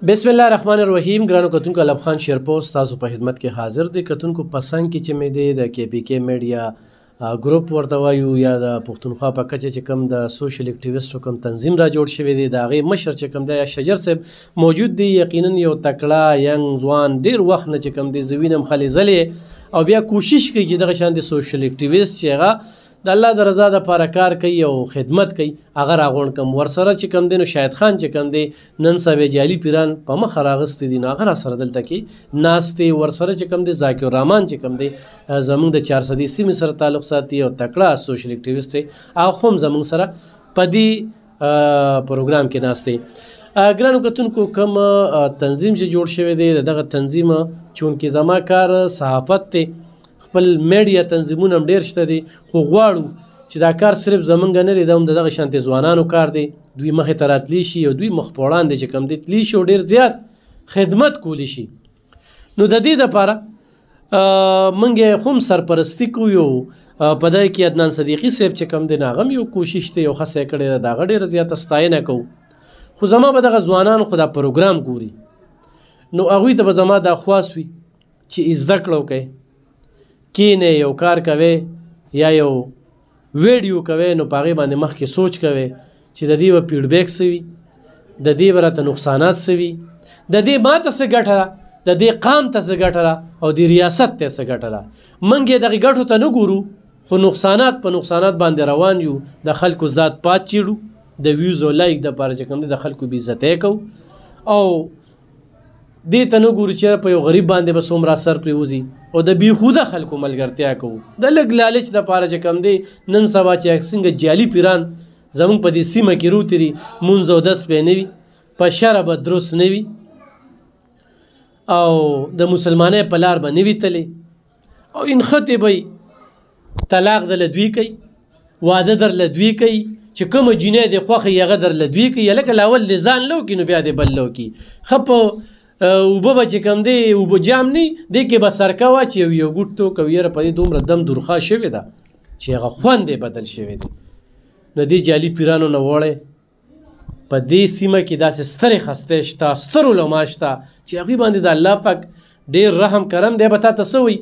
بسم الله الرحمن الرحیم. ګرانو کتونکو الب خان شیرپوست تاسو په خدمت کې حاضر دی. کتونکو پسند کې چې مې دی د کې پی کې میډیا ګروپ ورته وایو یا د پښتونخوا په کچه چې کوم د سوشل اکټیویسټو کوم تنظیم را جوړ شوی دی د هغې مشر چې کوم دی شجر صاحب موجود دی. یقینا یو تکړه ینګ ځوان ډېر وخت نه چې کوم دی زه وینم خلې ځلې او بیا کوشش کوي چې دغه شان د سوشل اکټیویسټ چې هغه د الله د رضا دپاره کار کوي او خدمت کوي هغه راغونډ کړم. ورسره چې کوم دی نو شاهد خان چې کوم دی نن سبا جعلي پیران په مخه راغستې دي نو هغه راسره دلته کې ناست دی. ورسره چې کوم دی ذاکر الرحمن چې کوم دی زموږ د 400 سیمې سره تعلق ساتي او تکړه سوشل اکټیویسټ دی هغه هم زموږ سره په دې پروګرام کې ناست دی. ګرانو کتونکو کوم تنظیم چې جوړ شوی دی دغه تنظیم چونکې زما کار صحافت دی خپل میډیا تنظیمونه هم ډېر شته دي خو غواړو چې دا کار صرف زمونږ نه دی دا هم د دغه شانتې ځوانانو کار دی. دوی مخې ته راتلی شي او دوی مخ په وړاندې چې کوم دی تلی شي او ډېر زیات خدمت کولی شي. نو د دې دپاره موږ هم سرپرستي کوو په دې کې عدنان صدیقي صاحب چې کوم دی نو هغه هم یو کوشش دی یو ښه کړی ده د هغه ډېره زیاته ستاینه کوو. خو زما به دغه ځوانان خو دا پروګرام ګوري نو هغوی ته به زما دا خواست وي چې زده کړه وکئ کینې یو کار کوي یا یو ویډیو کوي نو په هغې باندې مخکې سوچ کوي چې د دې به فیډبیک څه وي د دې به راته نقصانات څه وي د دې ما ته څه ګټه ده د دې قام ته څه ګټه ده او د ریاست ته څه ګټه ده. موږ یې دغې ګټو ته نه ګورو خو نقصانات په نقصانات باندې روان یو. د خلکو ذات پات چیړو د ویوز او لایک دپاره چې کوم دی د خلکو بېعزتۍ کوو او دې ته نه ګورو چې په یو غریب باندې به څومره اثر پرېوځي او د بېخوده خلکو ملګرتیا کوو د لږ لالچ دپاره چې کوم دی نن سبا چې څنګه جعلي پیران زموږ په دې سیمه کې روتري مونځ او دس به نه وي په شرع به درست نه وي او د مسلمانۍ په لار به نه وي تللی او انخطې به طلاق درله دوی کوي واده درله دوی کوي چې کومه جینۍ دې خوښوي هغه درله دوی کوي لکه لاول دې ځان لو کړي نو بیا دې بل لو کړي. ښه په اوبه به چې کوم دی اوبه جام نه دې کې به سرکه واچي او یو ګوټ توک او یاره په دې دومره دم درخوا شوې ده چې هغه خوند یې بدل شوی دی. نو دې جعلي پیرانو نه وړی په دې سیمه کې داسې سترې خستې شته ستر علما شته چې هغوی باندې د الله پاک ډېر رحم کرم دی. به تا ته څه وایي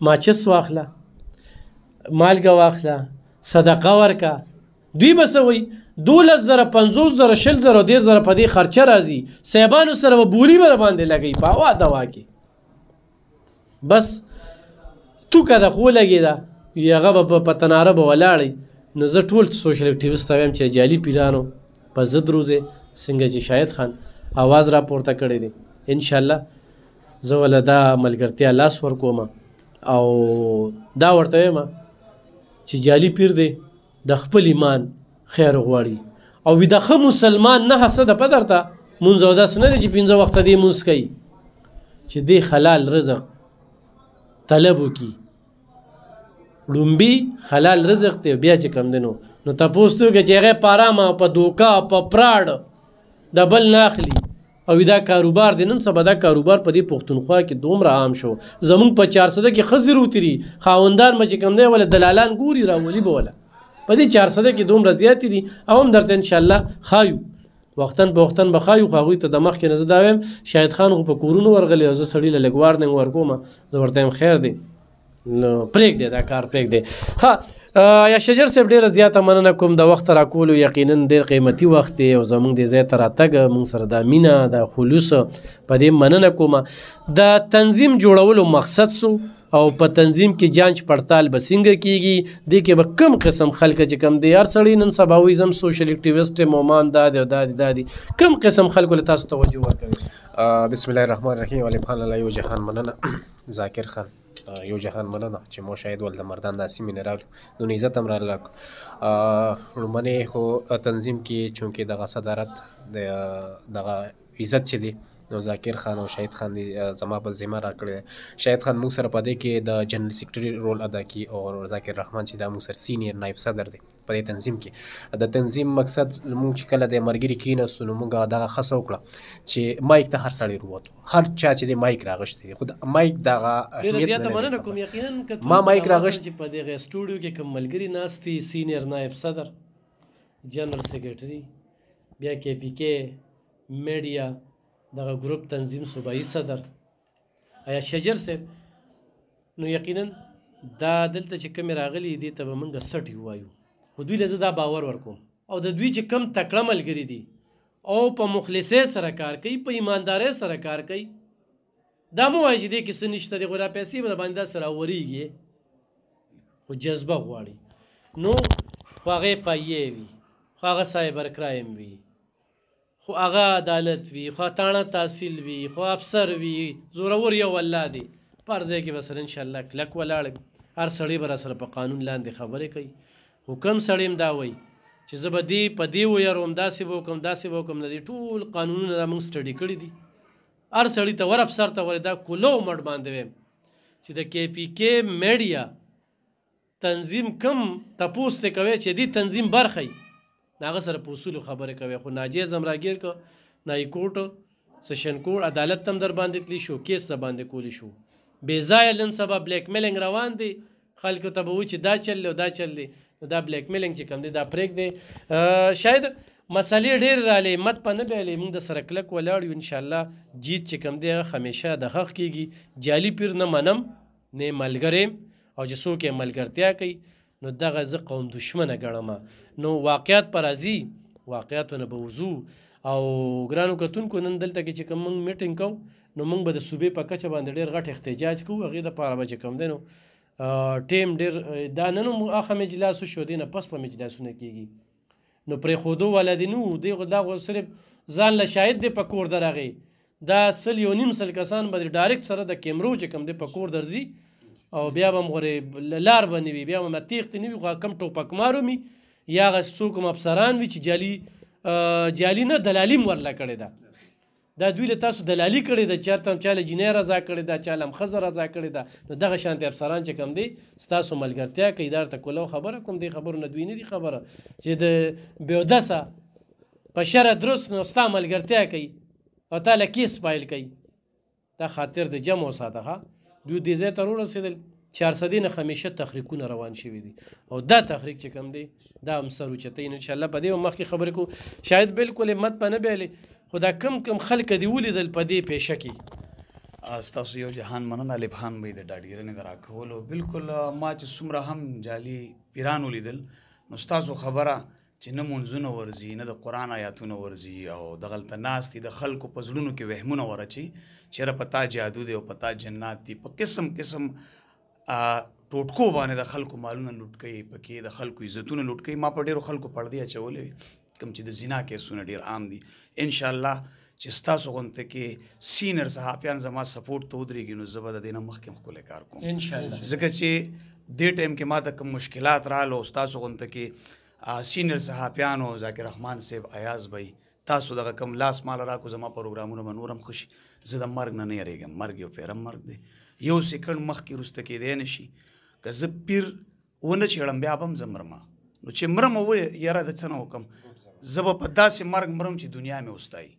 ماچس واخله مالګه واخله صدقه ورکه. دوی به څه وایي 12,000 50,000 60,000 10,000 په دې خرچه راځي صاحبانو سره به بولي به باندې لګوي په هوا دوا کې بس توکه ده خو ولګېده هغه به په تناره به ولاړئ. نو زه ټول سوشل اکټیویسټ ته وایم چې جعلي پیرانو په ضد روزئ څنګه چې شاهد خان اواز راپورته کړی دی انشاءالله زه وله دا ملګرتیا لاس ورکوم او دا ورته وایم چې جعلي پیر دی د خپل ایمان خیر غواړي او ویده ښه مسلمان نه څه ده په درته مونځ او داسې نه دی چې 5 وخته دې مونځ کوي چې دې حلال رزق طلب وکړي لومبي حلال رزق دی بیا چې کوم دی نو تپوس ته وکړه چې هغې په ارامه په دوکه په پراډ د بل نه اخلي او دا کاروبار دی. نن سبا دا کاروبار په دې پښتونخوا کې دومره عام شو زمونږ په 400 کې ښځې روتري خاوندان به چې کوم دی وله دلالان ګوري راولي به وله په دې 400 کې دومره زیاتې دي او هم درته انشاءالله ښایو وختن په وختن به ښایو خو هغوی ته د مخکې نه زه دا وایم شاهد خان خو په کورونو ورغلی او زه سړي له لږ وارننګ ورکوم زه ورته یم خیر دی نو پرېږدی دا کار پرېږدی. ښه یا شجر صاحب ډېره زیاته مننه کوم د وخت راکولو یقینا ډېر قیمتي وخت دی او زموږ دې ځای ته راتګ موږ سره دا مینه دا خلوص په دې مننه کوم. د تنظیم جوړولو مقصد سو او په تنظیم کې جانچ پړتال به څنګه کیږي دې کې به کم قسم خلک چې کم دی هر سړی نن سبا وایي زم سوشل اکټیویسټ یم مومان دا دی او دا دی دا دی کم قسم خلکو له تاسو توجه ورکوي. بسم الله الرحمن الرحیم. علي خان الله یو جهان مننه ذاکر خان یو جهان مننه چې مو شاید ول د مردان د سیمې نه راغلو نو عزت هم راغله. لومړنی خو تنظیم کې چونکې دغه صدارت دغه عزت چې دی نو ذاکر خان او شاهد خان دی زما په ذمه راکړی دی. شاهد خان موږ سره په دې کې د جنرال سیکرټري رول ادا کړي او ذاکر رحمان چې دا موږ سره سینیر نایب صدر دی په دې تنظیم کې. د تنظیم مقصد موږ چې کله د ملګري کېناستو نو موږ دغه هڅه وکړه چې مایک ته هر سړی ورووتو هر چا چې د مایک راغشتی خو د مایک دغه اهمیت نه مننه کوم یقینا ما مایک راغشت چې په دغه سټوډیو کې کوم ملګري ناستي سینیر نایب صدر جنرال سیکرټري بیا کې پی کې میډیا دغه ګروپ تنظیم صوبایي صدر آیا شجر صاحب، نو یقینا دا دلته چې کومې راغلي دي ته به موږ سټ ووایو، خو دوی له زه دا باور ورکوم او د دوی چې کم تکړه ملګري دي او په مخلصۍ سره کار کوي، په ایماندارۍ سره کار کوي، دا مو وایي چې دې کې څه نشته دی، خو دا پیسې به د باندې داسې راورېږي، خو جذبه غواړي. نو خو هغې پایې وي، خو هغه سایبر کرایم وي، خو هغه عدالت وي، خو تاڼه تحصیل وي، خو افسر وي، زورور یو الله دی. په هر ځای کې به سره انشاءالله کلک ولاړ یم، هر سړی به راسره په قانون لاندې خبرې کوي، خو کوم سړی هم دا وایي چې زه به دې په دې ویروم، داسې به وکړم داسې به وکړم، د دې ټول قانونونه دا موږ سټډي کړي دي. هر سړي ته ور افسر ته ورې دا کولو مټ باندې ویم چې د کې پي کې میډیا تنظیم کم تپوس ته کوي چې دې تنظیم برخی هغه سره په اصولو خبرې کوي، خو ناجیز هم راګیر که نای کوټ سیشن کوټ عدالت هم در باندې تللی شو، کیس در باندې کولی شو، بې ځایه نن سبا بلیک میلینګ روان دی، خلکو ته به وایي چې دا چل دی او دا چل دی، نو دا بلیک میلینګ چې کوم دی دا پرېږدی. شاید مسلې ډېرې رالی مت په نه بیلی، موږ د سره کلک ولاړ یو، انشاءالله جیت چې کوم دی هغه همیشه د حق کېږي. جعلي پیر نه منم نه ملګری او چې څوک یې ملګرتیا کوي نو دغه زه قوم دشمنه ګڼم. نو واقعیت په راځي، واقعیتونه به وځو. او ګرانو کتونکو نن دلته کې چې کوم موږ میټینګ کوو نو موږ به د صوبې په کچه باندې ډېر غټ احتجاج کوو، هغې دپاره به چې کوم دی نو ټیم ډېر دا نن هم اخه مجلس وشو، دې نه پس په مجلسونه کېږي، نو پرېښودو والا دې نه وو، دی خو دا خو صرف ځان له شاهد دی په کور درغې، دا 100 کسان به ډایرکټ سره د کیمرو چې کوم دی په کور درځي او بیا به هم غورې لار به نه وي، بیا به هم تیښتې نه وي، خو کم ټوپکمار وي یا هغه څوک هم افسران وي چې جعلي نه دلالي هم ورله کړې ده، دا دوی له تاسو دلالي کړې ده، چېرته هم چا له جینۍ رضا کړې ده، چا له هم ښځه رضا کړې ده، نو دغه شانتې افسران چې کوم دی ستاسو ملګرتیا کوي، دا درته کولو خبره کوم، دې خبرو نه دوی نه دي خبره چې د بېودسه په شرع درست نو ستا ملګرتیا کوي او تا له کیس فایل کوي، دا خاطر د جمع وساته ښه. دوی دې ځای ته ورسېدل 400 نه همیشه تحریکونه روان شوي دي او دا تحریک چې کوم دی دا هم سر اوچتوي، انشاءالله په دې هم مخکې خبرې کوو. شاید بالکل همت به نه بیلی، خو دا کم خلک دې ولیدل په دې پیشه کې. ستاسو یو جهان مننه لیب خان بھائی د ډاډګیرنې د راکولو. بالکل ما چې څومره هم جعلي پیران ولیدل نو ستاسو خبره چې نه منځونه ورځي نه د قرآن آیاتونه ورځي او دغلته ناست دي د خلکو په زړونو کې وهمونه ورچي چېرې په تا جادو دی او په تا جنات دي، په قسم قسم ټوټکو باندې د خلکو مالونه لوټ کوي، پکې د خلکو عزتونه لوټ کوي. ما په ډېرو خلکو پردې اچولې کوم چې د زنا کیسونه ډېر عام دي. انشاءالله چې ستاسو غونته کې سینر صحافیان زما سپورټ ته ودرېږي نو زه به د دې نه مخکې ښکلی کار کوم انشاءالله، ځکه چې دې ټایم کې ما ته کوم مشکلات رالو ستاسو غونته کې سینر صحافیانو ذاکر رحمان صاحب ایاز بھائی تاسو دغه کم لاس مال راکو زما پروګرامونه به نور هم خوشي. زه د مرګ نه یریږم، مرګ یو پیرم مرګ دی، یو سیکنډ مخکې وروسته کېدی نه شي. که زه پیر ونه چېړم بیا به هم زه مرمه، نو چې مرم یاره د څه نه وکړم، زه به په داسې مرګ مرم چې دنیا مې وستایي.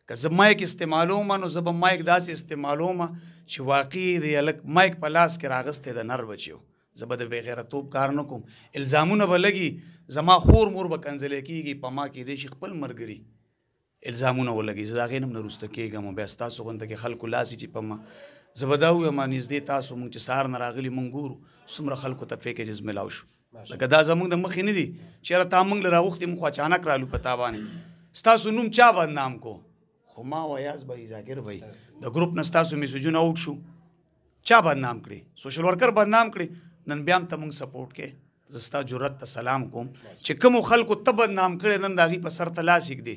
که زه مایک استعمالوم نو زه به مایک داسې استعمالوم چې واقعي د هلک مایک په لاس کې راغستی د نر بچیو، زه به د بېغیرتوب کار نه کوم، الزامونه به لګي، زما خور مور به کنځلی کېږي، په ما کېدی شي خپل ملګري الزامونه ولګي، زه د هغې نه هم نه وروسته کېږم. بیا ستاسو غونته کې خلکو لاسي چې په ما زه به دا ووایم نږدې تاسو مونږ چې سهار نه راغلي مونږ ګورو څومره خلکو ته پیکیجز میلاو شو، لکه دا زمونږ د مخې نه دي چېرې تا مونږ له راغوښتې مونږ خو اچانک رالو په تا باندې ستاسو نوم چا بدنام کو، خو ما ویاز بھائی ذاکر بھائی د ګروپ نه ستاسو میسیجونه آوټ شو، چا بدنام کړي؟ سوشل ورکر بدنام کړي. نن بیا هم ته مونږ سپورټ کې زه ستا جرت ته سلام کوم چې کومو خلکو ته بدنام کړی نن د هغې په سر ته لاس ایږدې،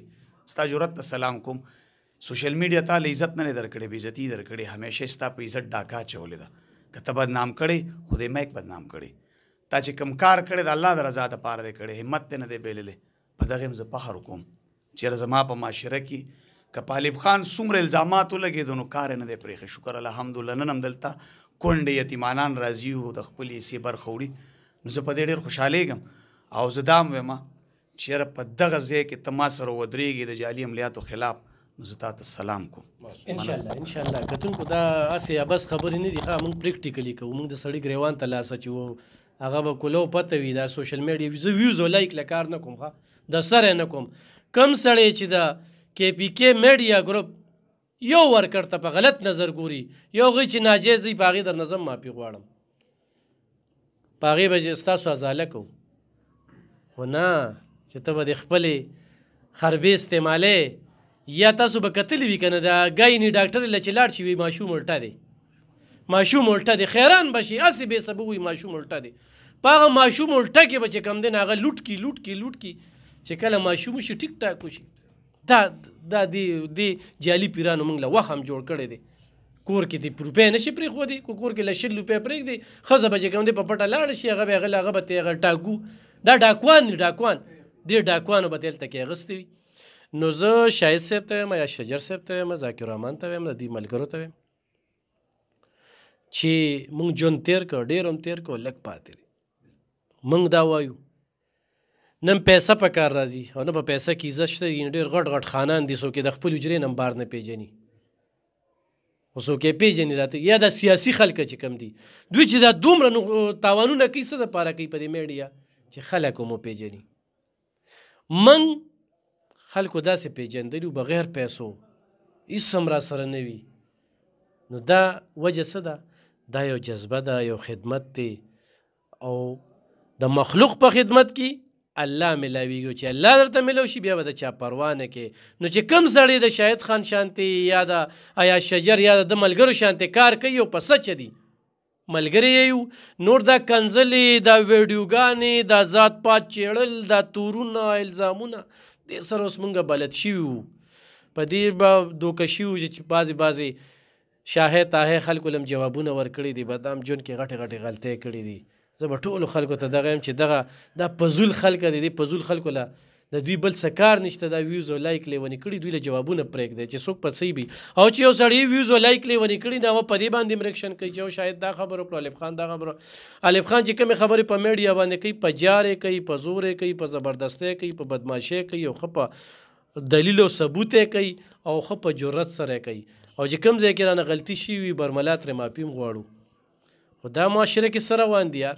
ستا جرت ته سلام کوم. سوشل میډیا تا له عزت نه دی درکړی، بې عزتي یې درکړې، همیشه یې ستا په عزت ډاکه اچولې ده. که ته بدنام کړی خو دې مایک بدنام کړی، تا چې کوم کار کړی د الله د رضا دپاره دی کړی، همت دې نه دی بایللی. په دغې هم زه فخر وکوم چېرې زما په معاشره کې که طالب خان څومره الزامات ولګېدو نو کار یې نه دی پرېښی. شکر الحمدلله نن هم دلته کونډې یتیمانان راځي او د خپلې حصې برخه وړي، نو زه په دې ډېر خوشحالېږم او زه دا هم وایم چېرې په دغه ځای کې ته ما سره ودرېږې د جعلي عملیاتو خلاف نو زه تا ته سلام کوم. انشاءالله کتونکو دا هسې بس خبرې نه دي، ښه موږ پریکټیکلي کوو، موږ د سړي ګریوان ته لاس اچوو، هغه به کولو پته وي دا سوشل میډیا زه ویوز او لایک له کار نه کوم، ښه د سره نه کوم. کم سړی چې د کې پي کې میډیا ګروپ یو ورکر ته په غلط نظر ګوري، یو هغوی چې ناجیز وي په هغې در نه زه معافي غواړم، په هغې به ستاسو ازاله کوو. خو نه چې ته به د خپلې خربې استعمالې، یا تاسو به کتلی وي که نه د ګایني ډاکټر له چې لاړ شي وي ماشوم الټه دی، ماشوم الټه دی، خیران به شي هسې بې سبب وي ماشوم الټه دی. په هغه ماشوم الټه کې به چې کوم دی نه هغه لوټ کي چې کله ماشوم شي ټیک ټاک وشي. دا دې جعلي پیرانو موږ له وخت هم جوړ کړی دی. کور کې دې روپۍ نشي پرېښودی، کو کور کې له 100 روپۍ پرېږدي، ښځه به چې کوم دی په پټه لاړه شي، هغه به هغه به هغه ټاکو. دا ډاکوان دي، ډاکوان دې ډاکوانو به دلته کې اغوستې وي. نو زه شاهد صاحب ته وایم یا شجر صاحب ته وایم، ذاکر رحمان ته وایم، د دې ملګرو ته وایم چې موږ ژوند تېر کړ، ډېر هم تېر کړو، لږ پاتې دی. موږ دا وایو نن پیسه په کار راځي او نه په پیسه کې عزت شته. ډېر غټ خانان دي، څوک یې د خپل حجرې نه بار نه پیژني، خو څوک یې پیژني راته. یا د سیاسي خلک چې کوم دي دوی چې دا دومره تاوانونه کوي څه دپاره کوي په دې میډیا چې خلک مو پیژني. من خلکو داسې پیژندلي بغیر پیسو هېڅ هم را سره نه وي. نو دا وجه څه ده؟ دا یو جذبه ده، یو خدمت دی، او د مخلوق په خدمت کې الله ملاویږي. چې الله درته ملو شي بیا به د چا پروا نه کې. نو چې کم سړی د شاهد خان شانتې یا د آیا شجر یا د ملګرو شانتې کار کوي او په سچ دي ملګری یو، نور دا کنځلې، دا ویډیوګانې، دا ذات پات چیړل، دا تورونه الزامونه دې سره اوس مونږ بلد شوي وو، په دې به دوکه شوي وو چې بعضې شاهد تاهې خلکو لم جوابونه ورکړي دي، بدام ژوند کې غټې غلطۍ کړي دي. زه به ټولو خلکو ته دغه یم چې دا فضول خلک دي، دې فضول خلکو له د دوی بل څه کار نشته، دا ویوز او لایک لیونې کړي، دوی له جوابونه پرېږدي چې څوک په صحیح وي. او چې یو سړی ویوز او لایک لیونې کړي نو په دې باندې ریکشن کوي چې شاید دا خبره وکړو، الف خان دا خبره، الف خان چې کومې خبرې په میډیا باندې کوي، په جارې کوي، په زورې کوي، په زبردستۍ کوي، په بدماشۍ کوي، او ښه په دلیل او ثبوت یې کوي، او ښه په جرأت سره یې کوي. او چې کوم ځای کې رانه غلطي شوي وي برملا ترې معافي هم غواړو. خو دا معاشره کې څه روان دي یار؟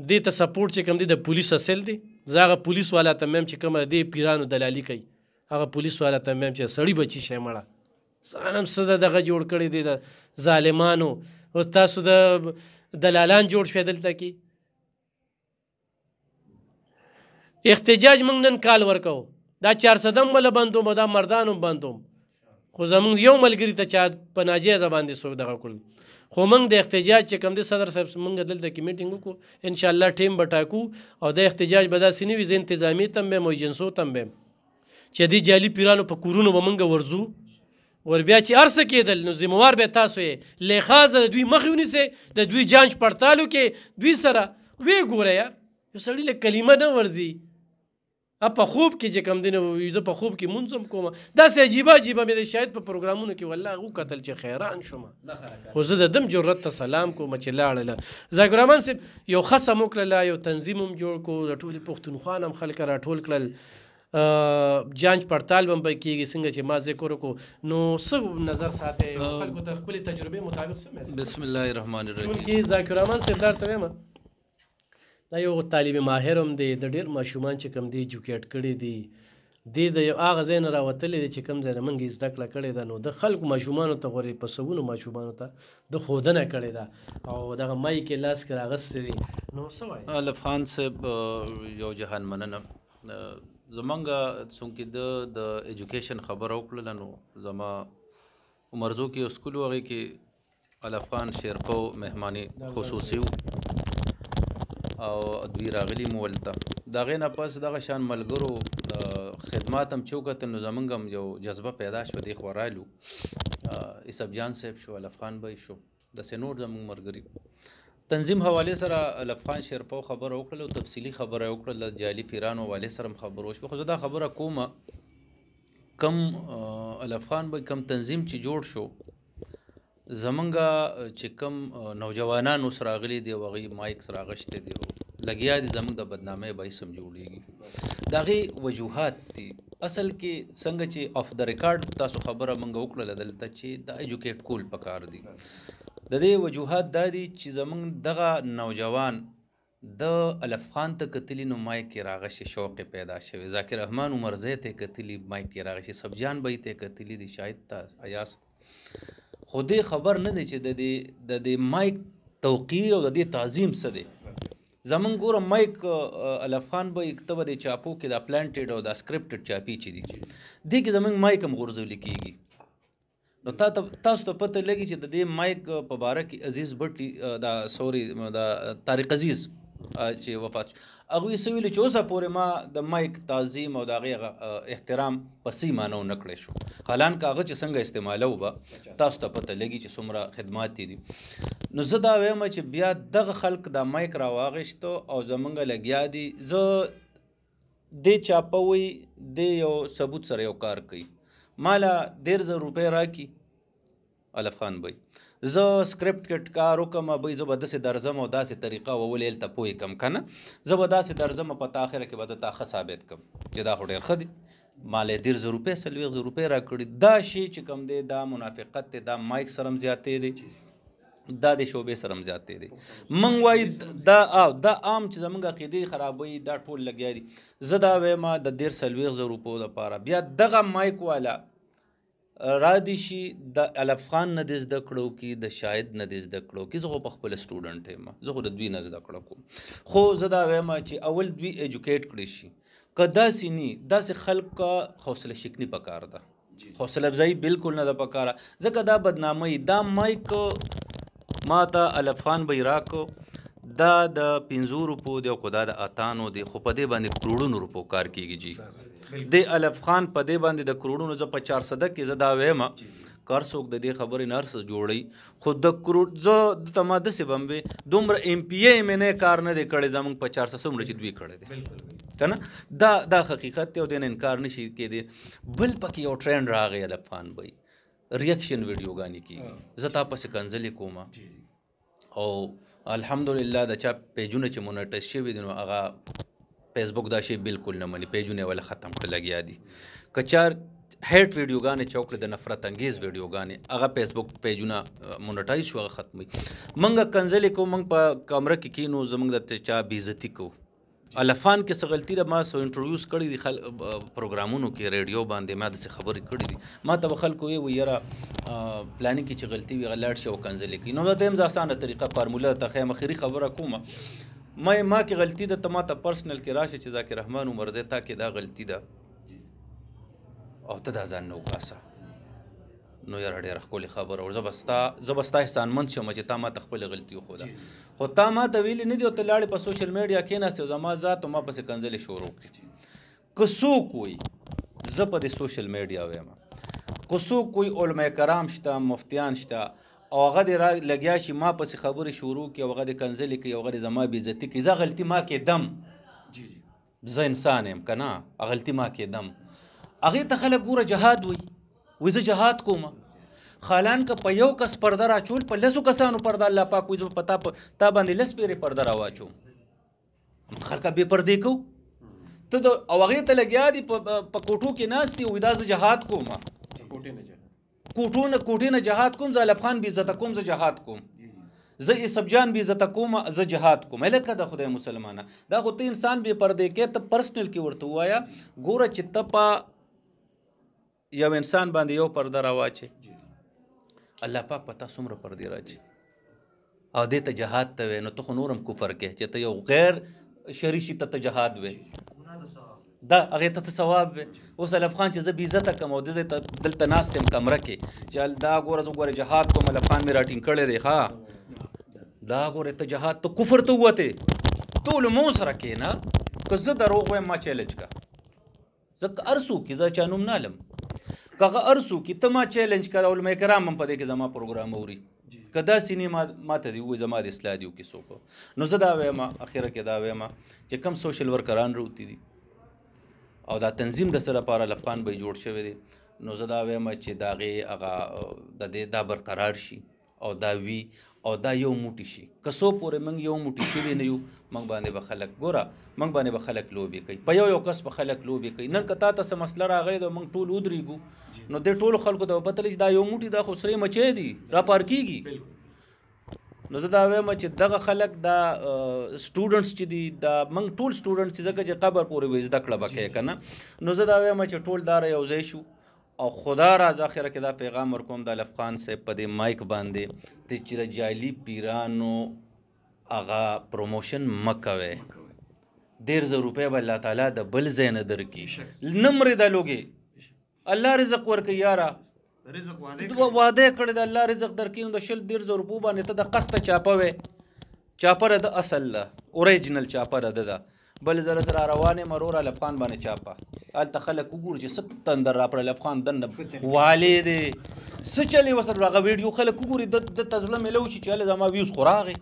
دې ته سپورټ چې کوم دی د پولیس اصل دی. زه هغه پولیس والا ته میم چې کومه دې پیرانو دلالي کوي، هغه پولیس والا ته میم چې سړي بچي شی مړه ځان هم څه دغه جوړ کړی دی د ظالمانو. اوس تاسو د دلالان جوړ شوی دلته کې. احتجاج موږ نن کال ورکو، دا 400 وله بندوم، دا مردان هم بندوم، خو زمونږ یو ملګري ته چا په ناجیزه باندې څوک دغه کړل. خو موږ د احتجاج چې کوم دی صدر صاحب موږ دلته کې میټینګ وکړو، انشاءالله ټیم به ټاکو، او د احتجاج به داسې نه وي زه انتظامي ته هم بیم او ایجنسو ته هم بیم چې دې جعلي پیرانو په کورونو به موږ ورځو، ور بیا چې هر څه کېدل نو ذمهوار به تاسو یې لحاظه د دوی مخ ونیسئ، د دوی جانچ پړتالو کې دوی سره ویې ګوره. یار یو سړي له کلمه نه ورځي، په خوب کې چې کوم دی نو زه په خوب کې مونځ هم کوم، داسې عجیبه مې د شاید په پروګرامونو کې والله وکتل چې خیران شوم. خو زه د دم جرأت ته سلام کوم چې لاړله. ذاکر رحمان صاحب یو ښه سم وکړله، یو تنظیم هم جوړ کړو، د ټولې پښتونخوا نه هم خلک راټول کړل، جانچ پړتال به هم پکې کېږي څنګه چې ما ذکر وکړو. نو څه نظر ساتئ خلکو ته خپلې تجربې مطابق څه میسج؟ بسم الله الرحمن الرحیم. چونکې ذاکر رحمان صاحب درته وایم دا یو طالب ماهر هم دی، د ډېر ماشومان چې کوم دی ایجوکیټ کړي دي، دی د یو هغه ځای نه راوتلی دی چې کوم ځای نه موږ یې زده کړه کړې ده، نو د خلکو ماشومانو ته غورې په سوونو ماشومانو ته د ښودنه کړې ده او دغه مایک یې لاس کې راغستی دی. نو څه وایي؟ الف خان صاحب یو جهان مننه. زمونږ څومکې د ایجوکیشن خبره وکړله نو زما عمرزو کې یو سکول و، هغې کې الف خان شیرپو مهماني خصوصي و او دوی راغلي مو ولته. د هغې نه پس دغه شان ملګرو خدمات هم چې وکتل نو زمونږ هم یو جذبه پیدا شوه، دې خوا رالو. یوسف جان صاحب شو، الف خان بی شو، داسې نور زمونږ ملګري. تنظیم حوالې سره الف خان شیرپو خبره وکړله او تفصیلي خبره یې وکړله، جعلي پیرانو حوالې سره هم خبره وشوه. خو زه دا خبره کومه کم الف خان بی کم تنظیم چې جوړ شو زمونږه چې کوم نوجوانان اوس راغلي دي او هغوی مایکس راغشتی دي او لګیا دي زمونږ د بدنامۍ باعث هم جوړېږي. د هغې وجوهات دي اصل کې څنګه چې اف د ریکارډ تاسو خبره موږ وکړله دلته چې دا ایجوکیټ کول پکار دي. د دې وجوهات دا دي چې زمونږ دغه نوجوان د الف خان ته کتلی نو مایک کې راغشي شوق پیدا شوی ذاکر رحمان عمرزی ته کتلی مایک کې راغشي سبجان بی ته کتلی دی شاید ته ایاست خو دې خبر نه دی چې د دې مایک توقیر او د دې تعظیم څه دی زمونږ ګوره مایک الف خان به کتبه د چاپو کې دا پلانټډ او دا سکرپټډ چاپی چې دي دې کې زمونږ مایک هم غورځول کېږي نو تاسو ته پته لګي چې د دې مایک په باره کې عزیز بټي دا طارق عزیز چې وفات شو هغوی څه ویلي چې اوسه پورې ما د مایک تعظیم او د هغې احترام په صحیح معنو نه کړی شو حالانکه هغه چې څنګه استعمالو به تاسو ته پته لګي چې څومره خدمات دي نو زه دا وایم چې بیا دغه خلک دا مایک راواغېشتو او زمونږ لګیا دي زه دې چاپوي د یو ثبوت سره یو کار کوي مالا 1,000 روپۍ راکي الف خان بی زه سکرپټ کټ کار وکم بی زه به داسې درځم او داسې طریقه وویل ته پوه کم که نه زه به داسې درځم په تا اخره کې به درته ښه ثابت کم چې دا خو ډېر ښه دي ما له 1,000 روپۍ 40,000 روپۍ راکړي دا شی چې کوم دی دا منافقت دی دا مایک سره هم زیاتې دی دا د شعبې سره هم زیاتې دی موږ وایي دا عام چې زموږ عقیدې خرابوي دا ټول لګیا دي زه دا وایم د 1,000 روپو دپاره بیا دغه مایک والا را دي شي د الف خان نه دې زده کړو کی د شاهد نه دې زده کړو کی زه خو په خپل سټوډنټ یم زه خو د دوی نه زده کړو کوم خو زه دا وایم چې اول دوی ایجوکیټ کړي شي که داسې نی داسې خلق حوصله شکني پکار ده حوصله افزایی بالکل نه ده پکاره ځکه دا بدنامي دا مایک ما ته الف خان به راکو دا د 500 روپو دی او دا د 8 دی خو په دې باندې کروڑونو روپو کار کیږي جی د الف خان په دې باندې د کروڑونو زه په 400 کې زه دا وایم کار څوک د دې خبرې نه ارس جوړی خو د کروڑ زه د تما داسې بمبې دومره ایم پی ای مې نه کار نه دی کړی زموږ په 400 څومره چې دوی کړی دی که نه دا حقیقت دی او دې نه انکار نشي کېدی بل پکې یو ټرینډ راغی الف خان بی ریاکشن ویډیوګانې کېږي زه تا پسې کنځلې کوم او الحمدلله د چا پیجونه چې مونټایز شوي دي نو هغه فیسبوک دا شی بالکل نه مني پیجونه یې ولا ختم کړه لګیا دي که چار هیټ ویډیوګانې چې وکړې د نفرت انګیز ویډیوګانې هغه فیسبوک پیجونه مونټایز شو هغه ختموي موږ کنځلې کوو موږ په کمره کې کینو زموږ د چا بېعزتي کوو الف خان کې څه غلطي ده ما څه انټرویوز کړي دي پروګرامونو کې ریډیو باندې ما داسې خبرې کړي دي ما ته به خلکو ویې یاره پلانینګ کې چې غلطي وي هغه لاړ شي او کنځلې کوي نو دا ته هم زه اسانه طریقه فارموله ته ښیم اخري خبره کومه ما کې غلطي ده ته ما ته پرسنل کې راشه چې ذاکر رحمان عمرزی تا کې دا غلطي ده او ته دا ځان نه وباسه نو یاره ډېره ښکلې خبره او زه به ستا احسانمند شم چې تا ما ته خپلې غلطي وښوده خو تا ما ته ویلي نه دي او ته لاړې په سوشل میډیا کېناستې او زما ذات او ما پسې کنځلې شروع کړي که څوک وایي زه په دې سوشل میډیا وایم که څوک وایي علما کرام شته مفتیان شته او هغه دې لګیا شي ما پسې خبرې شروع کړي او هغه دې کنځلې کوي او هغه دې زما بېعزتي کوي زه غلطي ما کېدم زه انسان یم که نه غلطي ما کېدم هغې ته خلک ګوره جهاد وایي زه جهاد کوم خالان که په یو کس پرده راچول په 10 کسانو پرده الله پاک وایي زه په تا باندې 10 پیرې پرده راواچوم خلکه بې پردې کوو ته او هغې ته لګیا دي په کوټو کې ناست دي وایي دا زه جهاد کوم کوټې نه جهاد کوم زه الف خان بې عزته کوم زه جهاد کوم زه یوسف جان بې عزته کوم زه جهاد کوم هلکه د خدای مسلمانه دا خو ته انسان بې پردې کې ته پرسنل کې ورته ووایه ګوره چې ته په یو انسان باندې یو پرده راواچې الله پاک په تا څومره پردې راچي او دې ته جهاد ته وی نو ته خو نور هم کفر کې چې ته یو غیر شرعي شي ته جهاد وی دا هغې ته ثواب وی اوس الف خان چې زه بې عزته کړم او دلته ناست یم کمره کې چې دا ګوره زه ګوره جهاد کوم الف خان مې راټینګ کړی دی ښه دا ګوره ته جهاد ته کفر ته ووتې ټولو مو سره کښېنه که زه دروغ وایم ما چیلنج کړه زه هر څوک زه چا نوم نه علم که هغه هر څوک ته ما چیلنج کړه علما کرام هم په دې کې زما پروګرام اوري که داسې نه ما ته دي ووایي زما د اصلاح دي وکړي څوک نو زه دا وایم اخره کې دا وایم چې کم سوشل ورکران راوتي دي او دا تنظیم د سره لپاره الف خان به جوړ شوی دی نو زه دا وایم چې د هغې هغه د دې دا برقرار شي او دا وي او دا یو موټی شي که څو پورې موږ یو موټی شوي نه یو موږ باندې به خلک ګوره موږ باندې به خلک لوبې کوي په یو کس به خلک لوبې کوي نن که تا ته څه مسله راغلی ده موږ ټول ودرېږو نو دې ټولو خلکو ته به پته لګي چې دا یو موټی دا خو سرې مچۍ دي راپار کېږي نو زه دا وایم چې دغه خلک دا سټوډنټس چې دي دا موږ ټول سټوډنټس چې ځکه چې قبر پورې به زده کړه به کوې که نه نو زه دا وایم چې ټول داره یو ځای شو او خدا راز اخره کې دا پیغام ورکوم د الف خان صاحب په دې مایک باندې چې د جعلي پیرانو هغه پروموشن مه کوئ 1,500 روپۍ به الله تعالی د بل ځای نه درکړي نه مرې دا لوګې الله رزق ورکوي یاره واده کړی د الله رزق درکړي نو د 1,500 روپو باندې ته د قسطه چاپه وې چاپه د اصل ده اوریجنل چاپه ده بل زره سره روانې مرور الف خان باندې چاپه هلته خلک وګوري چې څه تندر راپړ الف خان دننه والې دی څه چلې ورسره هغه ویډیو خلک وګوري دته زړه مې لو چې هله زما ویوز خو راغې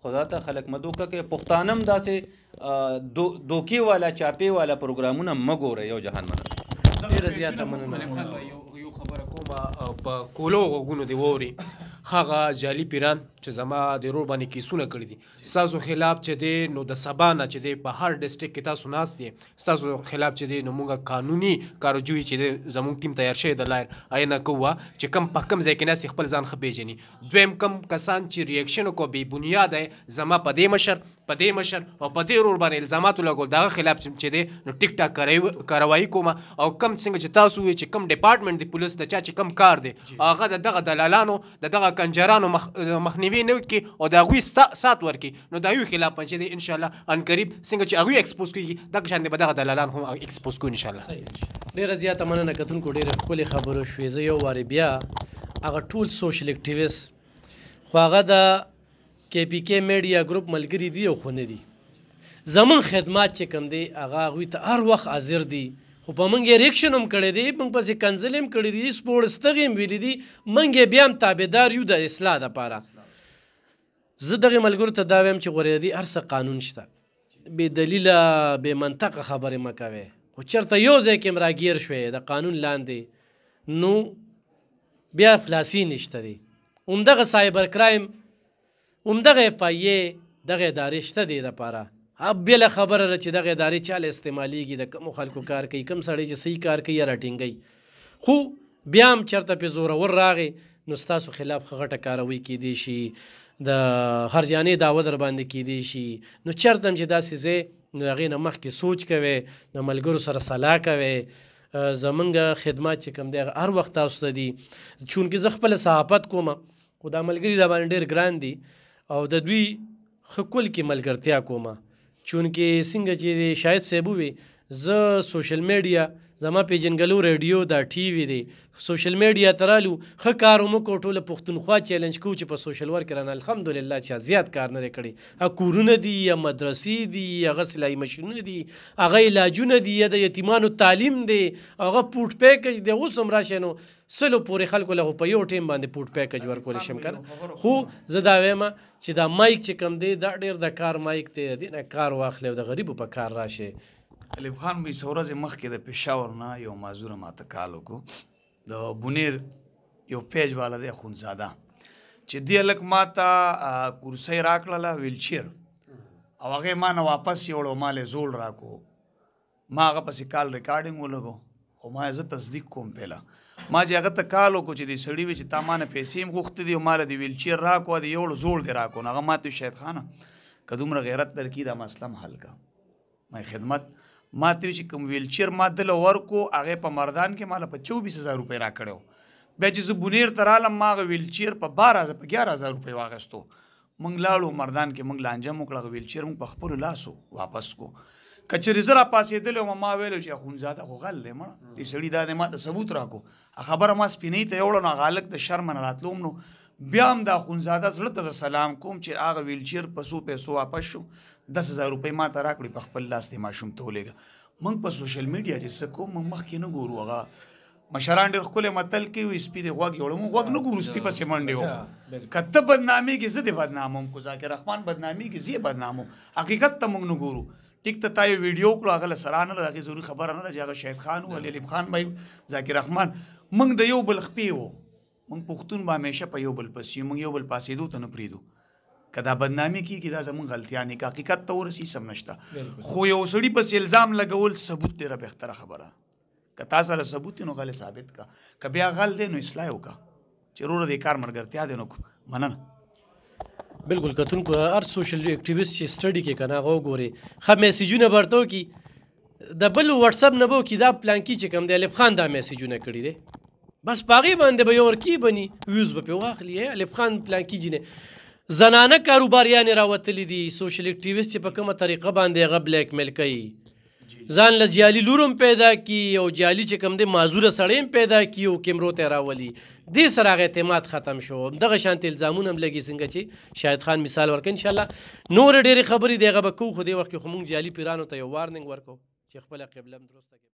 خدا ته خلک مه دوکه کوي پښتانه هم داسې دوکې والا چاپې والا پروګرامونه مه ګوره یو جهان مننه ډېره زیاته مننه یو خبره کومه په کولو غوږونو دې واوري هغه جعلي پیران چې زما د رور باندې کیسونه کړي دي ستاسو خلاف چې دی نو د سبا نه چې دی په هر ډسټرکټ کې تاسو ناست دي ستاسو خلاف چې دی نو موږ قانوني کارجوی چې دی زموږ ټیم تیار شوی د لایر آینه کوه چې کم په کم ځای کې ناست خپل ځان ښه پېژني دویم کم کسان چې ریاکشن وکړو بې بنیاده زما په دې مشر او په دې رور باندې الزاماتو لګول دغه خلاف چې دی نو ټیک ټاک کاروایي کومه او کم څنګه چې تاسو وایئ چې کم ډپارټمنټ د پولیس د چا چې کم کار دی هغه د دغه دلالانو د دغه کنجرانو مخنیوي نه وکړي او د هغوی سات ورکړي نو د هغوی خلاف چې دی انشاءالله ان قریب څنګه چې هغوی اکسپوز کېږي دغه شان دی به دغه دلالان هم اکسپوز کړو انشاءالله ډېره زیاته مننه کتونکو ډېرې ښکلې خبرو شوې زه یو وارې بیا هغه ټول سوشل اکټیویست خو هغه د کې پی کې میډیا ګروپ ملګري دي او خو نه دي زمون خدمات چې کوم دی هغه هغوی ته هر وخت حاضر دي خو په موږ یې ریکشن هم کړی دی موږ پسې کنزل هم کړی دي سپورټس تغې هم ویلي دي موږ یې بیا هم تابعدار یو د اصلاح دپاره زه دغې ملګرو ته دا وایم چې غوره دي هر څه قانون شته بې دلیله بې منطقه خبرې مه کوئ خو چېرته یو ځای کې هم راګیر شوی د قانون لاندې نو بیا خلاصي نشته دی همدغه سایبر کرایم همدغه اف آی ای دغه ادارې شته دی دپاره بله خبره ده چې دغه ادارې چاله استعمالیږي د کومو خلکو کار کوي کوم سړی چې صحیح کار کوي یا راټینګوي خو بیا هم چېرته پې زورور راغی نو ستاسو خلاف ښه غټه کاروي کیدی شي د هرجانې دعوه در باندې کیدی شي نو چېرته هم چې داسې ځای نو هغې نه مخکې سوچ کوئ د ملګرو سره صلاح کوئ زمونږ خدمات چې کوم دی هغه هر وخت تاسو ته دي چونکې زه خپله صحافت کومه خو دا ملګري را باندې ډېر ګران دي او د دوی ښه کل کې ملګرتیا کومه چونکې څنګه چې شاهد صاحب ووي زه سوشل میډیا زما پیژنګلو ریډیو دا ټي وي دی سوشل میډیا ته رالو ښه کار ومکړو ټوله پښتونخوا چیلنج کوو چې په سوشل ورک رانه الحمدلله چې زیات کار نه دی کړی هغه کورونه دي یا مدرسې دي هغه سلایي مشینونه دي هغه علاجونه دي یا د یتیمانو تعلیم دی هغه پوټ پیکج دی اوس هم راشئ نو سلو پورې خلکو له په یو ټیم باندې پوټ پیکج ورکولی شم کنه خو زه دا وایم چې دا مایک چې کوم دی دا ډېر د کار مایک دی د دې نه کار واخلئ او د غریبو په کار راشئ الف خان مې څه ورځې مخکې د پېښور نه یو معذوره ماته کال وکړو د بونیر یو پیج والا دی اخونزاده چې دې هلک ماته کرسۍ راکړله ویلچیر او هغې ما نه واپس یوړو ما له زوړ راکو ما هغه پسې کال ریکارډینګ ولګو خو ما زه تصدیق کوم پهله ما چې هغه ته کال وکړو چې دې سړي وي چې تا ما نه پیسې هم غوښتې دي او ما له دې ویلچیر راکو د یوړ زوړ دې راکو نو هغه ما ته شاهد خانه که دومره غیرت درکړي دا مسله هم حل کړه ما خدمت ما ته چې کوم ویلچیر ما دله ورکو هغې په مردان کې ماله په 24,000 روپۍ راکړی و بیا چې زه بونیر ته رالم ما هغه ویلچیر په 11,000 روپۍ واخیستو موږ لاړو مردان کې موږ لانجه مو کړه هغه ویلچیر موږ په خپلو لاسو واپس کو که چېرې زه راپاسېدلی وم ما ویلو چې اخونزاده خو غل دی مړه دې سړي دا دی ما ته ثبوت راکو خبره ما سپینۍ ته یوړه نو هغه هلک د شرمه نه راتلوم نو بیا هم د اخونزاده زړه ته زه سلام کوم چې هغه ویلچیر په څو پیسو واپس شو 10,000 روپۍ ما ته راکړي په خپل لاس دې ماشوم ته ولېږه موږ په سوشل میډیا چې څه کوو موږ مخکې نه ګورو هغه مشران ډېر ښکلی متل کوي سپي د غوږ یوړه موږ غوږ نه ګورو سپي پسې منډې وو که ته بدنامېږي زه دې بدناموم کو ذاکر رحمان بدنامېږي زه یې بدناموم حقیقت ته موږ نه ګورو ټیک ته تا یو ویډیو کړو هغه له سره نه ده هغې ضروري خبره نه ده چې هغه شهید خان و لیلیم خان به ذاکر رحمان موږ د یو بل خپې وو موږ پښتون به همیشه په یو بل پسې یو موږ یو بل پاسېدو ته نه پرېږدو که دا بدنامي کېږي دا زموږ غلطیا نه که حقیقت ته ورسي سم نشته خو یو سړي پسې الزام لګول ثبوت ډېره بهتره خبره که تا سره ثبوت وي نو غل ثابت کا که بیا غل دی نو اصلاح وکړه چې وروره دې کار ملګرتیا دی نو مننه بالکل کتونکو هر سوشل اکټیویسټ چې سټډي کې کنه هغه وګوري ښه میسیجونه به ورته وکړي د بل وټساپ نه به وکړي دا پلانکي چې کوم دی الف خان دا میسیجونه کړي دی بس په هغې باندې به یو ورکي بني ویوز به پرې واخلي الف خان پلانکي جینې زنانه کاروباریانې راوتلي دي سوشل اکټیویسټ چې په کومه طریقه باندې هغه بلیک میل کوي ځان له جعلي لور هم پیدا کي او جعلي چې کوم دی معذوره سړی هم پیدا کي او کیمرو ته راولي دې سره هغه اعتماد ختم شو دغه شانتې الزامونه هم لګي څنګه چې شاهد خان مثال ورکړي انشاءالله نور ډېرې خبرې دی هغه به کوو خو دې وخت کې خو موږ جعلي پیرانو ته یو وارننګ ورکو چې خپله قبله هم درسته